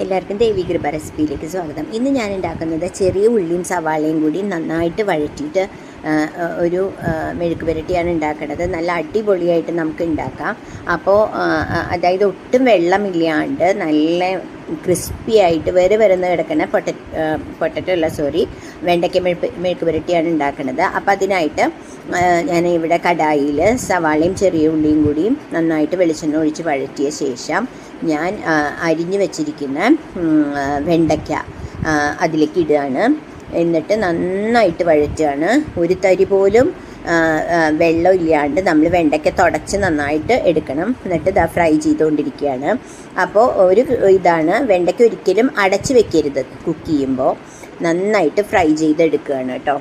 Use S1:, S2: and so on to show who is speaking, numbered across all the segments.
S1: എല്ലാവർക്കും ദേവി കൃപ റെസിപ്പിയിലേക്ക് സ്വാഗതം. ഇന്ന് ഞാൻ ഉണ്ടാക്കുന്നത് ചെറിയ ഉള്ളിയും സവാളയും കൂടി നന്നായിട്ട് വഴറ്റിയിട്ട് ഒരു മെഴുക്ക് പുരട്ടിയാണ് ഉണ്ടാക്കുന്നത്. നല്ല അടിപൊളിയായിട്ട് നമുക്ക് ഉണ്ടാക്കാം. അപ്പോൾ അതായത് ഒട്ടും വെള്ളമില്ലാണ്ട് നല്ല ക്രിസ്പി ആയിട്ട് വരുന്ന കിടക്കുന്ന വെണ്ടയ്ക്ക മെഴുക്ക് പുരട്ടിയാണ് ഉണ്ടാക്കുന്നത്. അപ്പോൾ അതിനായിട്ട് ഞാൻ ഇവിടെ കടായിൽ സവാളയും ചെറിയ ഉള്ളിയും കൂടിയും നന്നായിട്ട് വെളിച്ചെണ്ണ ഒഴിച്ച് വഴറ്റിയ ശേഷം ഞാൻ അരിഞ്ഞു വെച്ചിരിക്കുന്ന വെണ്ടയ്ക്ക അതിലേക്ക് ഇടുകയാണ്. എന്നിട്ട് നന്നായിട്ട് വഴറ്റുകയാണ്. ഒരു തരി പോലും വെള്ളം ഇല്ലാണ്ട് നമ്മൾ വെണ്ടയ്ക്ക തുടച്ച് നന്നായിട്ട് എടുക്കണം. എന്നിട്ട് ഇതാ ഫ്രൈ ചെയ്തുകൊണ്ടിരിക്കുകയാണ്. അപ്പോൾ ഇതാണ്, വെണ്ടയ്ക്ക ഒരിക്കലും അടച്ച് വെക്കരുത്. കുക്ക് ചെയ്യുമ്പോൾ നന്നായിട്ട് ഫ്രൈ ചെയ്തെടുക്കുകയാണ് കേട്ടോ.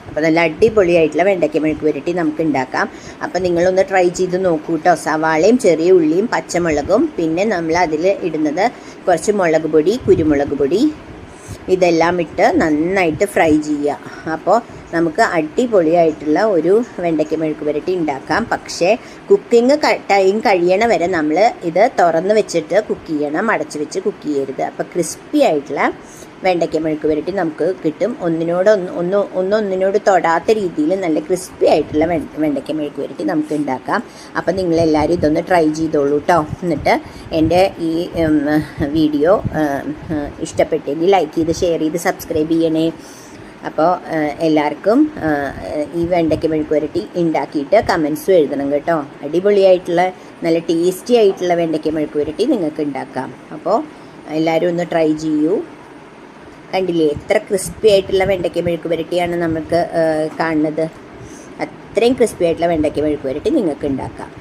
S1: അപ്പോൾ നല്ല അടിപൊളിയായിട്ടുള്ള വെണ്ടയ്ക്ക മെഴുക്ക് പുരട്ടി നമുക്ക് ഉണ്ടാക്കാം. അപ്പോൾ നിങ്ങളൊന്ന് ട്രൈ ചെയ്ത് നോക്കൂ കേട്ടോ. സവാളയും ചെറിയ ഉള്ളിയും പച്ചമുളകും പിന്നെ നമ്മൾ അതിൽ ഇടുന്നത് കുറച്ച് മുളക് പൊടി, കുരുമുളക് പൊടി ഇതെല്ലാം ഇട്ട് നന്നായിട്ട് ഫ്രൈ ചെയ്യുക. അപ്പോൾ നമുക്ക് അടിപൊളിയായിട്ടുള്ള ഒരു വെണ്ടയ്ക്ക മെഴുക്ക് പുരട്ടി ഉണ്ടാക്കാം. പക്ഷേ കുക്കിംഗ് ടൈം കഴിയണ വരെ നമ്മൾ ഇത് തുറന്ന് വെച്ചിട്ട് കുക്ക് ചെയ്യണം, അടച്ച് വെച്ച് കുക്ക് ചെയ്യരുത്. അപ്പോൾ ക്രിസ്പി ആയിട്ടുള്ള വെണ്ടയ്ക്ക മെഴുക്ക് പുരട്ടി നമുക്ക് കിട്ടും. ഒന്നിനോട് തൊടാത്ത രീതിയിൽ നല്ല ക്രിസ്പി ആയിട്ടുള്ള വെണ്ടയ്ക്ക മെഴുക്ക് പുരട്ടി നമുക്ക് ഉണ്ടാക്കാം. അപ്പം നിങ്ങളെല്ലാവരും ഇതൊന്ന് ട്രൈ ചെയ്തോളൂ കേട്ടോ. എന്നിട്ട് എൻ്റെ ഈ വീഡിയോ ഇഷ്ടപ്പെട്ടെങ്കിൽ ലൈക്ക് ചെയ്ത് ഷെയർ ചെയ്ത് സബ്സ്ക്രൈബ് ചെയ്യണേ. അപ്പോൾ എല്ലാവർക്കും ഈ വെണ്ടയ്ക്ക മെഴുക്ക് പുരട്ടി ഉണ്ടാക്കിയിട്ട് കമൻസും എഴുതണം കേട്ടോ. അടിപൊളിയായിട്ടുള്ള നല്ല ടേസ്റ്റി ആയിട്ടുള്ള വെണ്ടയ്ക്ക മെഴുക്ക് പുരട്ടി നിങ്ങൾക്ക് ഉണ്ടാക്കാം. അപ്പോൾ എല്ലാവരും ഒന്ന് ട്രൈ ചെയ്യൂ. കണ്ടില്ലേ എത്ര ക്രിസ്പി ആയിട്ടുള്ള വെണ്ടയ്ക്ക മെഴുക്ക് പുരട്ടിയാണ് നമുക്ക് കാണുന്നത്. അത്രയും ക്രിസ്പി ആയിട്ടുള്ള വെണ്ടയ്ക്ക മെഴുക്ക് പുരട്ടി നിങ്ങൾക്ക് ഉണ്ടാക്കാം.